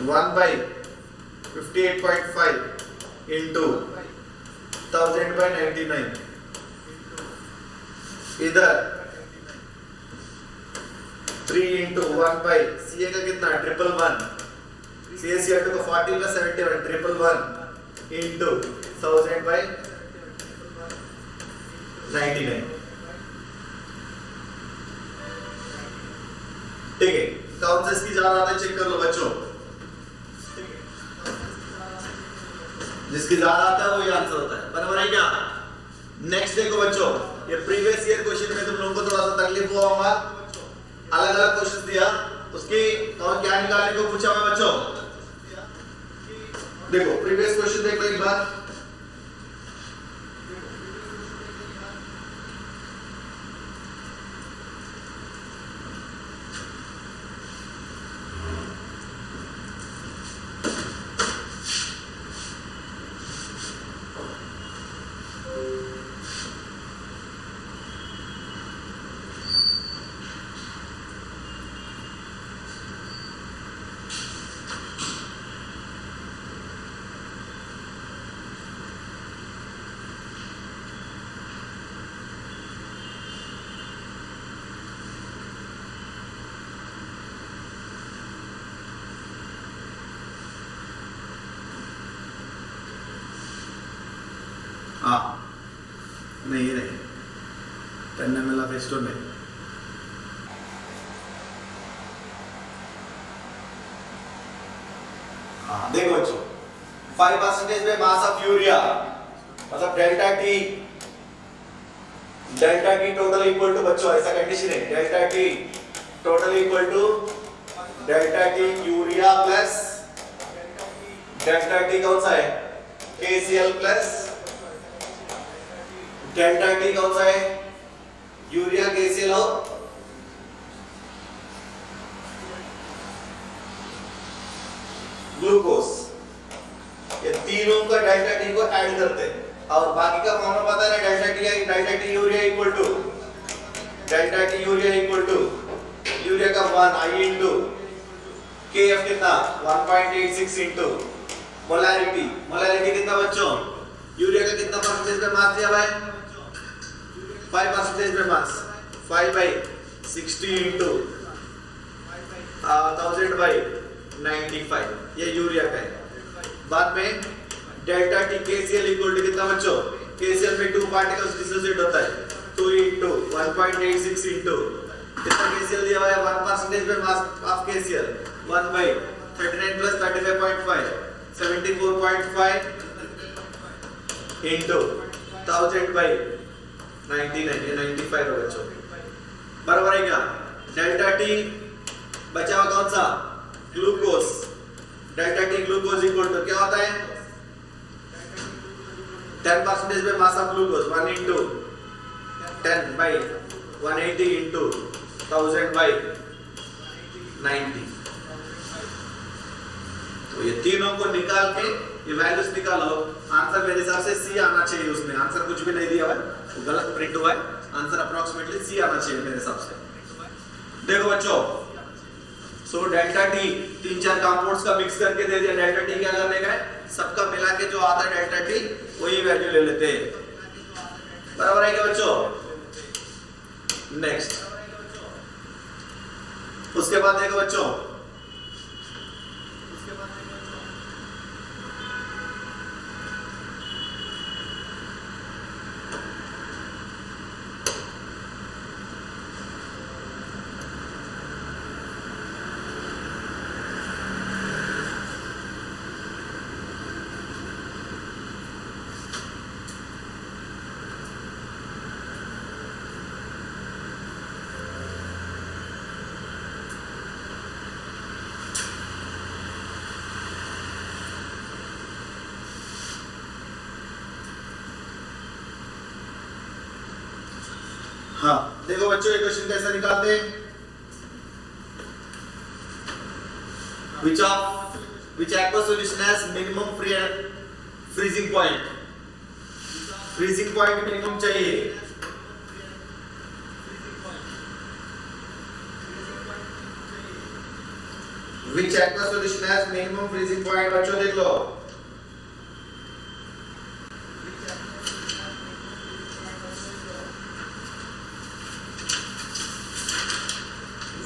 1/58.5 into 1000/99। इधर 3 into 1 by CA का कितना 111 CA/CR2 का 40 plus 71 111 into 1000/99। ठीक है, कौन सा इसकी ज्यादा आता है चेक कर लो बच्चों। जिसकी ज्यादा आता है वो ये आंसर होता है, बराबर है क्या। नेक्स्ट देखो बच्चों, ये प्रीवियस ईयर क्वेश्चन में तुम लोगों को थोड़ा सा तकलीफ हुआ होगा, अलग अलग क्वेश्चन दिया, उसकी और क्या निकालने को पूछा हुआ बच्चों। देखो प्रीवियस क्वेश्चन देख लो एक बार। हाँ नहीं ये नहीं 10 ml of Acetone में। हाँ देखो बच्चों 5% में मास ऑफ यूरिया मतलब delta T total equal to बच्चों ऐसा कंडीशन है, delta T total equal to delta T urea plus delta T कौन सा है KCl प्लस डेल्टा टी कौन सा है यूरिया KCl और ग्लूकोज। ये तीनों का डेल्टा टी को ऐड करते हैं और बाकी का फॉर्मूला पता है ना, delta T urea equal to delta T urea equal to urea का 1 I इनटू KF कितना 1.86 इनटू मोलैरिटी कितना बच्चों यूरिया का कितना परसेंटेज पे मास दिया भाई 5% पे मास 5/60 इनटू 1000/95 ये यूरिया का है। बाद में delta T KCl equal to कितना बच्चों KCl में 2 पार्टिकल्स डिसोसिएट होता है 2 इनटू 1.86 इनटू कितना KCl दिया हुआ है 1% पे mass of KCl 1/39 plus 35.5 74.5 into 1000/99 ये 95 है बच्चों, बराबर है क्या। डेल्टा टी बचा हुआ कौन सा glucose, delta T glucose equal to क्या होता है 10% पे mass of glucose 1 into 10/180 into 1000/90। तो ये तीनों को निकाल के ये वैल्यूज निकालो, आंसर मेरे हिसाब से सी आना चाहिए। उसमें आंसर कुछ भी नहीं दिया हुआ है, वो गलत प्रिंट हुआ है, आंसर अप्रोक्सीमेटली सी आना चाहिए मेरे हिसाब से। देखो बच्चों सो डेल्टा टी 3-4 कंपाउंड्स का मिक्स करके दे दिया, डेल्टा टी क्या करने का है सबका मिला के जो आता है डेल्टा टी वही वैल्यू ले लेते हैं, बराबर है क्या बच्चों। नेक्स्ट उसके बाद देखो बच्चों हाँ देखो बच्चों ये क्वेश्चन कैसा निकालते हैं, which aqueous solution has minimum freezing point minimum चाहिए। Which aqueous solution has minimum freezing point? बच्चों देख लो.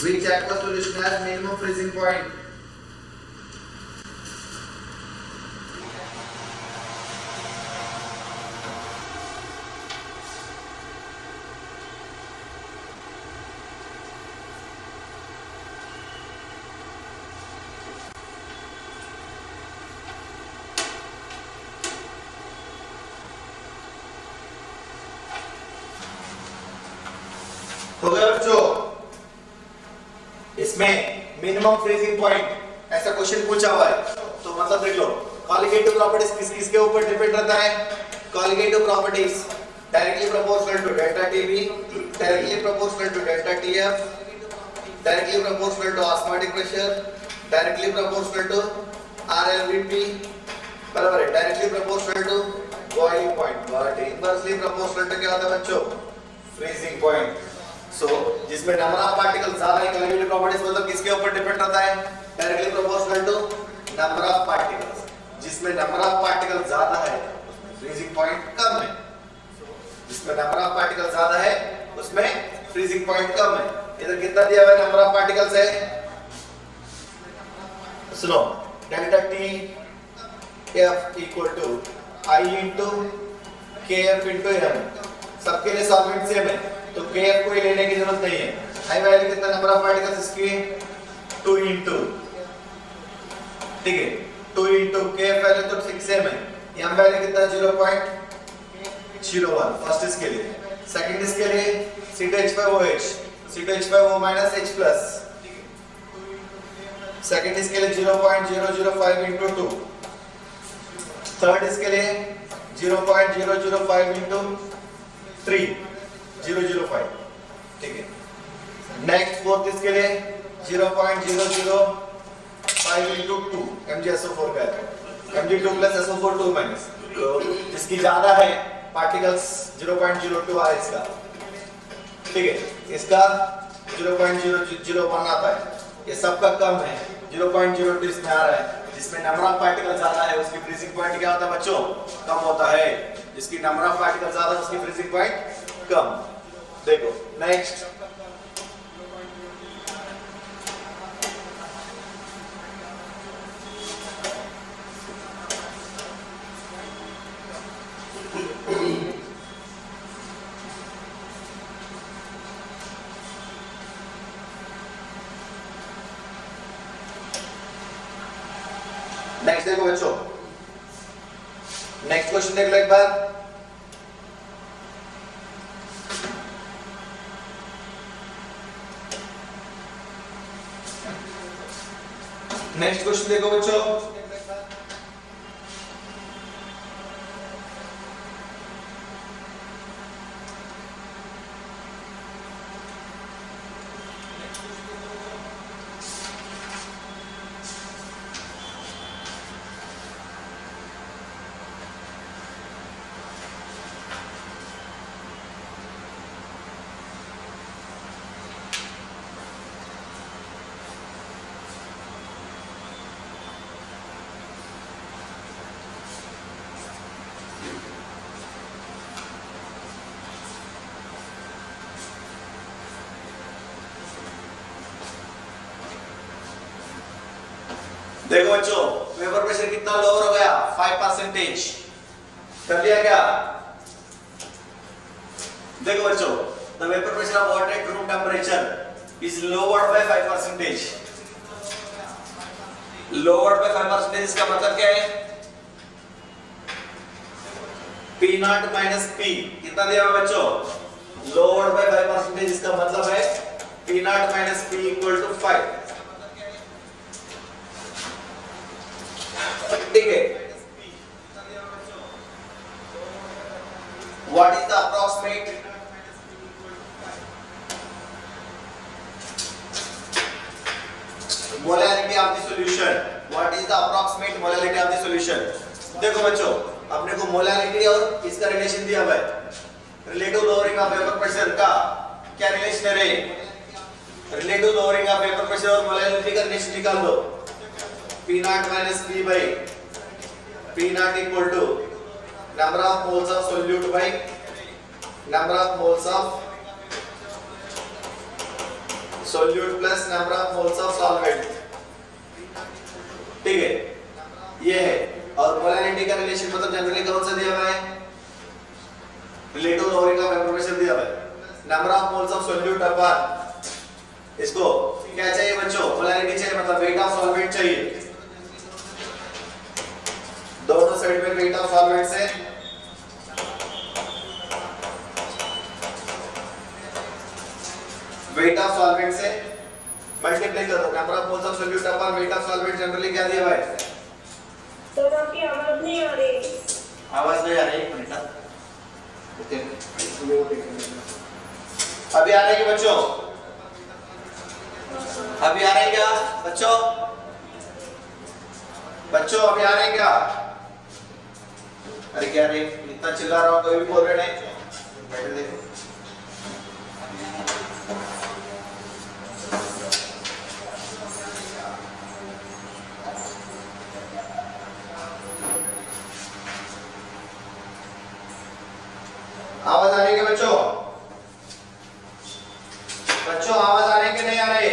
Which aqueous solution has minimum freezing point? हो गया बच्चों. इसमें मिनिमम फ्रीजिंग पॉइंट ऐसा क्वेश्चन पूछा हुआ है, तो मतलब देख लो कॉलिगेटिव प्रॉपर्टीज किस किसके ऊपर डिपेंड रहता है. Colligative properties directly proportional to delta TB, directly proportional to delta TF, directly proportional to osmotic pressure, directly proportional to RLVP, बराबर है, directly proportional to boiling point, but inversely proportional to क्या होता है बच्चों? Freezing point. सो जिसमें number of particles ज्यादा है, colligative properties मतलब किसके ऊपर डिपेंड रहता है? Directly proportional to number of particles. जिसमें नंबर ऑफ पार्टिकल्स ज्यादा है उसमें फ्रीजिंग पॉइंट कम है. जिसमें नंबर ऑफ पार्टिकल्स ज्यादा है उसमें फ्रीजिंग पॉइंट कम है. इधर कितना दिया हुआ है नंबर ऑफ पार्टिकल्स है? सुनो, delta T F equal to I into K F into M. सबके लिए सॉल्वेंट सेम है तो केएफ को ही लेने की जरूरत नहीं है. आई वैल्यू कितना नंबर ऑफ पार्टिकल्स इसकी? 2 इंटू, ठीक है, 2 इंटू केएफ वैल्यू तो 6 सेम है. एम वैल्यू कितना? 0.01 फर्स्ट इसके लिए. सेकंड इसके लिए C2H5OH, C2H5O minus H plus, second इसके लिए 0.005 इंटू 2. थर्ड इसके लिए 0.005 इंटू 3, 005, ठीक है. नेक्स्ट फोर्थ इसके लिए 0.005 इंटू 2 MgSO4 का है. Mg2 plus SO4 2 minus. तो जिसकी ज्यादा है पार्टिकल्स 0.02 आ इसका, ठीक है. इसका 0.001 आता है. ये सबका कम है, 0.02 इसमें आ रहा है. जिसमें नंबर ऑफ पार्टिकल ज्यादा है उसकी फ्रीजिंग पॉइंट क्या होता है बच्चों? कम होता है. जिसकी नंबर ऑफ पार्टिकल ज्यादा है उसकी फ्रीजिंग पॉइंट कम. देखो नेक्स्ट, नेक्स्ट देखो बच्चों, नेक्स्ट क्वेश्चन देख लो एक बार. नेक्स्ट क्वेश्चन देखो बच्चों. देखो बच्चों, वेपर प्रेशर कितना लोअर हो गया? 5%. कर लिया क्या? देखो बच्चों, the vapor pressure of water at room temperature is lowered by 5%. lowered by 5% इसका मतलब क्या है? P naught minus P कितना दिया हुआ बच्चों? lowered by 5% इसका मतलब है P naught minus P equal to 5. ठीक है. What is the approximate molality of the solution? What is the approximate molality of the solution? देखो बच्चों, अपने को मोलालिटी और इसका रिलेशन दिया हुआ है. Relative lowering of vapour pressure का क्या रिलेशन है रे? Relative lowering of vapour pressure और मोलैलिटी का रिलेशन निकाल दो। P naught minus P by P naught equal to number of moles of solute by number of moles of solute plus number of moles of solvent। ठीक है, ये है। और molality का रिलेशन मतलब जनरली कौन सा दिया हुआ है? Relative lowering of vapour pressure दिया हुआ है। Number of moles of solute upon इसको क्या चाहिए बच्चों? मोलैलिटी चाहिए, मतलब वेट ऑफ सॉल्वेंट चाहिए। दोनों साइड में वेट ऑफ सॉल्वेंट से मल्टीप्लाई करो। Number of moles of solute upon weight of solvent generally क्या दिया हुआ है? तो आपकी आवाज नहीं आ रही। आवाज नहीं आ रही, एक मिनट। ओके, अभी आ रही है बच्चों? अभी आ रही है क्या बच्चों? बच्चों अभी आ रहे हैं क्या? अरे क्या रे, इतना चिल्ला रहा हूं, कोई भी बोल रहे नहीं? बैठे देखो। आवाज आ रही है बच्चों? बच्चों आवाज आ रही है कि नहीं आ रही?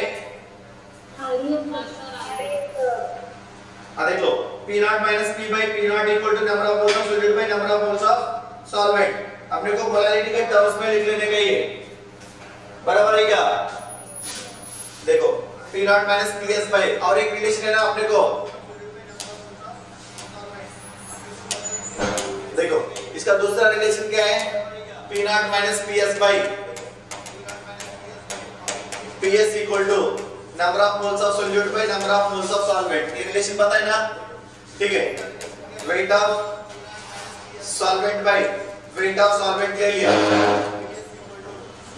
देख लो, P naught minus P by P naught equal to number of moles of solute by number of moles of solvent। अपने को मोलैलिटी के टर्म्स में लिख लेने का ये बराबर है क्या? देखो P naught minus PS by, और एक रिलेशन है ना अपने को, देखो इसका दूसरा रिलेशन क्या है? P naught minus PS by PS equal to number of moles of solute by number of moles of solvent। ये रिलेशन पता है ना? ठीक है, weight of solvent by weight of solvent ले लिया,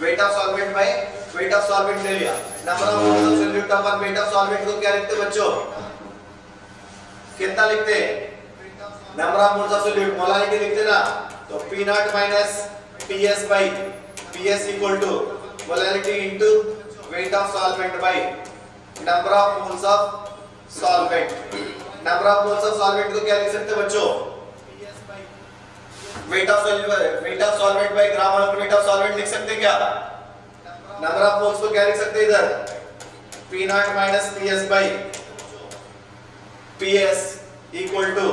weight of solvent by weight of solvent ले लिया। number of moles of solute upon weight of solvent को क्या लिखते बच्चों? कितना लिखते? number of moles of solute, molality लिखते ना, तो P naught minus PS by PS equal to molality into weight of solvent by number of moles of solvent। number of moles of solvent को क्या लिख सकते बच्चों? weight of solvent by gram molar weight of solvent लिख सकते क्या? number of moles को क्या लिख सकते इधर? P naught minus PS by PS equal to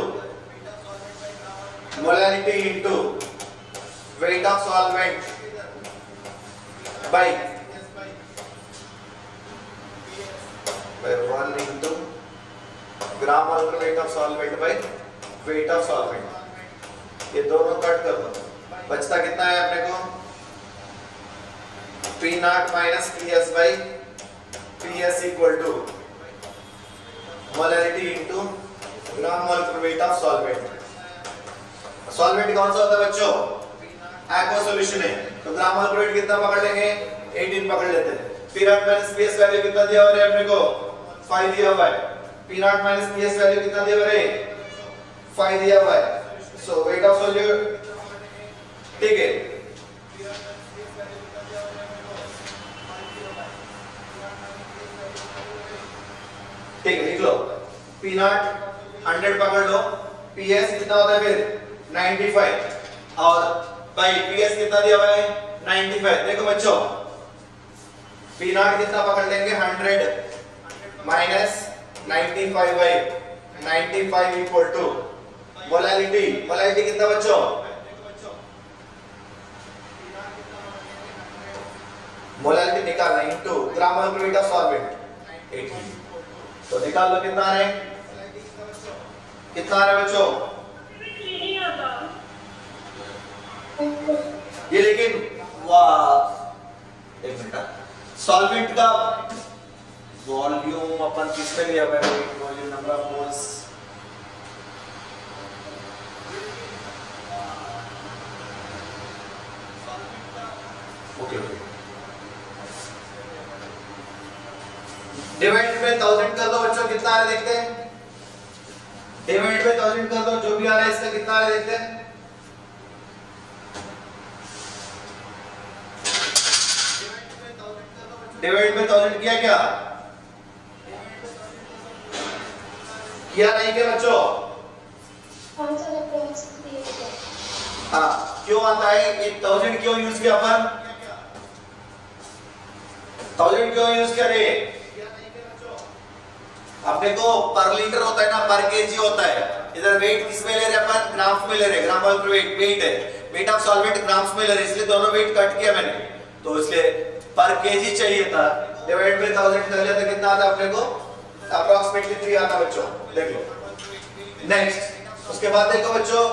molality into weight of solvent by 1 into gram molar weight of solvent by weight of solvent। ये दोनों कट कर दो, बचता कितना है अपने को? P naught minus PS by PS equal to molarity into gram molar weight of solvent। Solvent कौन सा होता है बच्चों? एक्वा सॉल्यूशन है, तो ग्राम मोलर वेट कितना पकड़ लेंगे? 18 पकड़ लेते हैं। P naught minus PS value कितना दिया हुआ है अपने को? 5 दिया हुआ है। P naught minus PS value कितना दिया हुआ है? 5 दिया हुआ है। सो वेट ऑफ सॉल्यूट, ठीक है, ठीक है, लिख लो। P naught 100 पकड़ लो, PS कितना होता है फिर? 95, और भाई PS कितना दिया हुआ है? 95। देखो बच्चों, P naught कितना पकड़ लेंगे? 100 minus 95 by 95 equal to molality. Molality कितना बच्चों? मोलैलिटी निकालना into gram molar weight of solvent 18। तो निकाल लो कितना आ रहा है? कितना आ रहा है बच्चों? ये लेकिन वाह, एक मिनट, सॉल्वेंट का वॉल्यूम अपन किस पे लिया हुआ है? Volume number of moles, okay okay, divide में 1000 कर दो बच्चों, कितना आ रहा है देखते हैं? डिवाइड में 1000 कर दो, जो भी आ रहा है इसका कितना आ रहा है देखते हैं? डिवाइड बाय 1000 किया क्या? किया नहीं क्या बच्चों? आंसर अप्रॉक्स दिया गया। हाँ, क्यों आता है ये 1000 क्यों यूज किया अपन? 1000 क्यों यूज करे? अपने को पर लीटर होता है ना, पर केजी होता है। इधर वेट किस में ले रहे अपन? ग्राम्स में ले रहे। ग्राम और वेट है, वेट ऑफ सॉल्वेंट ग्राम्स में ले रहे, इसलिए दोनों वेट कट किया मैंने, तो इसलिए पर केजी चाहिए था। डिवाइड बाय 1000 कर लिया तो कितना आता अपने को? अप्रॉक्सीमेटली 3 आता बच्चों, देख लो। नेक्स्ट उसके बाद देखो बच्चों,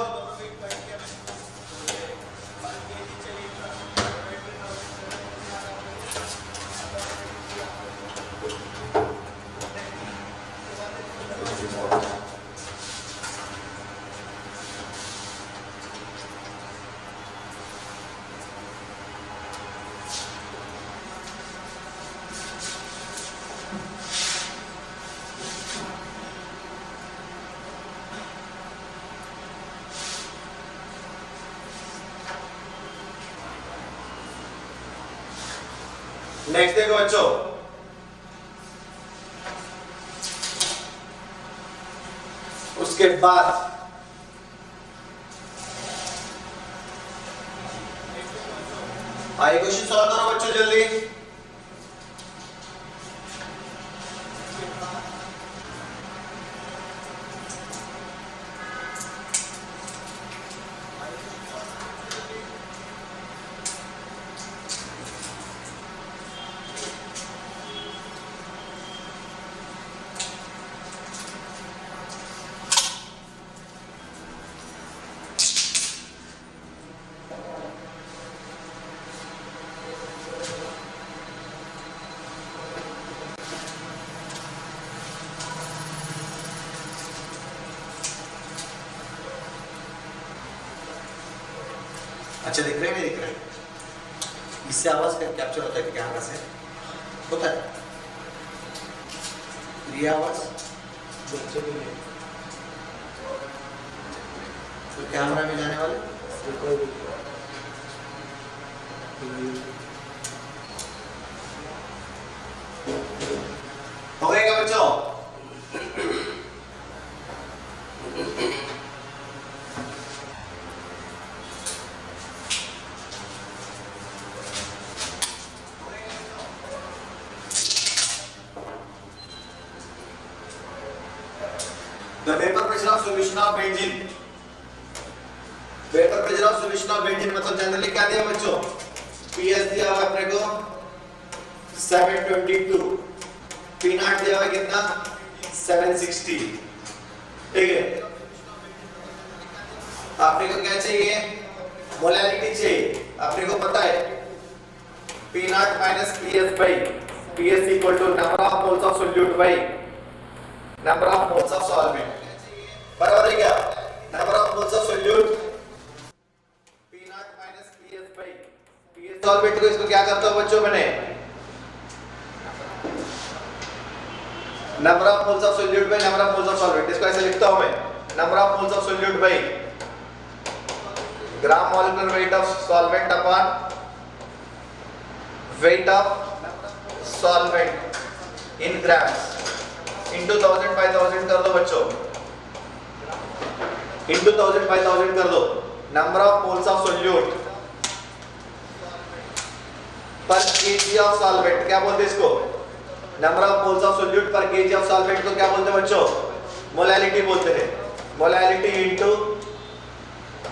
नेक्स्ट देखो बच्चों, उसके बाद आइए क्वेश्चन सॉल्व करो बच्चों जल्दी। अच्छा दिख रहे हैं, नहीं दिख रहे? इससे आवाज कैप्चर होता है कि कैमरा से होता है? ये आवाज बच्चों के लिए तो कैमरा में जाने वाले हो गए क्या बच्चों? The vapor pressure of solution of benzene, vapor pressure of solution of benzene मतलब जनरली क्या दिया बच्चों? PS दिया हुआ अपने को 722, P नॉट दिया हुआ कितना? 760, ठीक है। आपने को क्या चाहिए? मोलैलिटी चाहिए। आपने को पता है P not minus PS by PS equal to number of moles of solute by number of moles of solvent, बराबर है क्या? Number of moles of solute P not minus PS by PS solvent को इसको क्या करता हूं बच्चों मैंने? Number of moles of solute by number of moles of solvent, इसको ऐसे लिखता हूं मैं, number of moles of solute by gram molecular weight of solvent upon weight of solvent in grams into 1000 by 1000 कर दो बच्चों, इंटू 1000 बाय 1000 कर दो। Number of moles of solute पर केजी ऑफ सॉल्वेंट, क्या बोलते हैं इसको? Number of moles of solute पर केजी ऑफ सॉल्वेंट को क्या बोलते हैं बच्चों? मोलैलिटी बोलते हैं। Molality into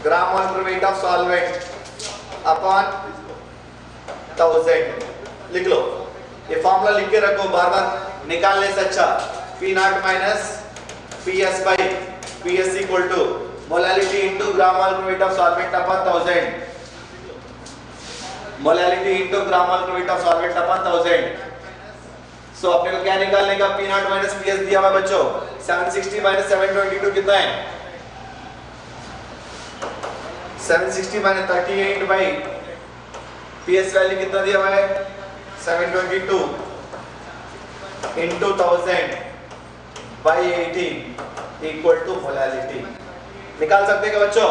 gram molar weight of solvent upon 1000, लिख लो। ये फॉर्मूला लिख के रखो, बार बार निकालने से अच्छा। P not minus PS by PS equal to molality into gram molar weight of solvent upon 1000, molality into gram molar weight of solvent upon 1000। So अपने को क्या निकालने का? P नॉट माइनस PS दिया हुआ बच्चों 760 माइनस 722 कितना है? 760 माइनस 38 बाई PS वैल्यू कितना दिया हुआ है? 722 into 1000 by 18 equal to molality. निकाल सकते क्या बच्चों?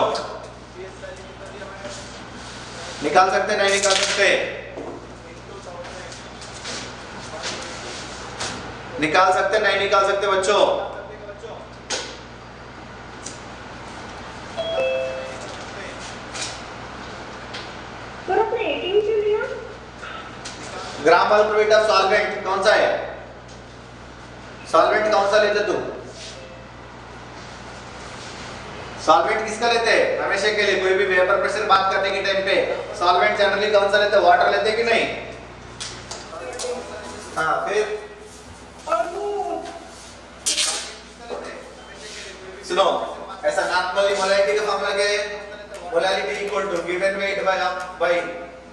निकाल सकते नहीं निकाल सकते? निकाल सकते नहीं निकाल सकते बच्चों? सर आपने 18 क्यों लिया? ग्राम मोलर वेट ऑफ सॉल्वेंट कौन सा है? सॉल्वेंट कौन सा लेते तू? सॉल्वेंट किसका लेते हैं हमेशा के लिए? कोई भी वेपर प्रेशर बात करने के टाइम पे सॉल्वेंट जनरली कौन सा लेते हैं? वाटर लेते हैं कि नहीं? हाँ फिर सुनो, ऐसा नॉर्मली मोलैलिटी का फॉर्मूला क्या है? Molality equal to given weight by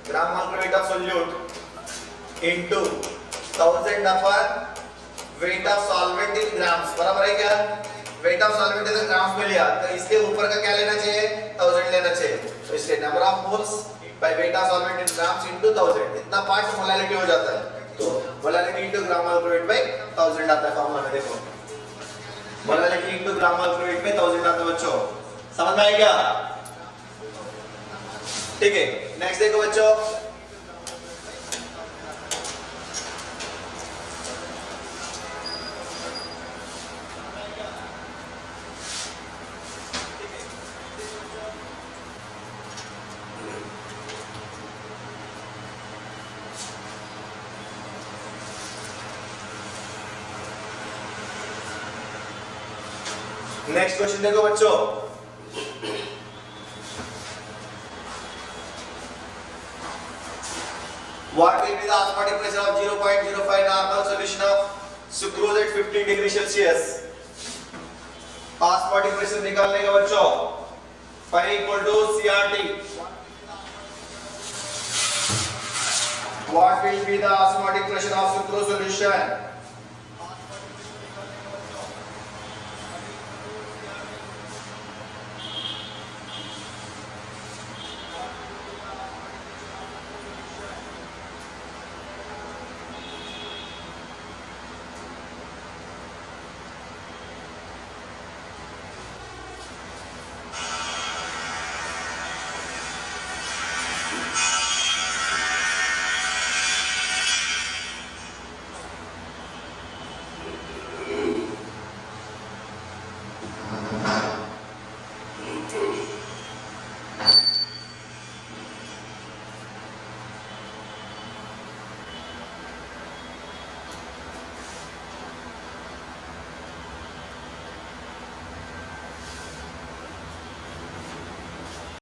gram molar weight of solute into 1000 upon weight of solvent in grams, बराबर है क्या? Weight of solvent in grams में लिया तो इसके ऊपर का क्या लेना चाहिए? 1000 लेना चाहिए। तो इसलिए number of moles by weight of solvent in grams into 1000, इतना पार्ट मोलैलिटी हो जाता है। तो molality into gram molar weight by 1000 आता है फॉर्मूला में। देखो molality into gram molar wait में 1000 आता है बच्चों, समझ में आया क्या? ठीक है, नेक्स्ट देखो बच्चों, नेक्स्ट क्वेश्चन देखो बच्चों, what will be the osmotic pressure of 0.05 normal solution of sucrose at 15 degree Celsius? osmotic pressure निकालने का बच्चों phi equal to CRT, what will be the osmotic pressure of sucrose solution?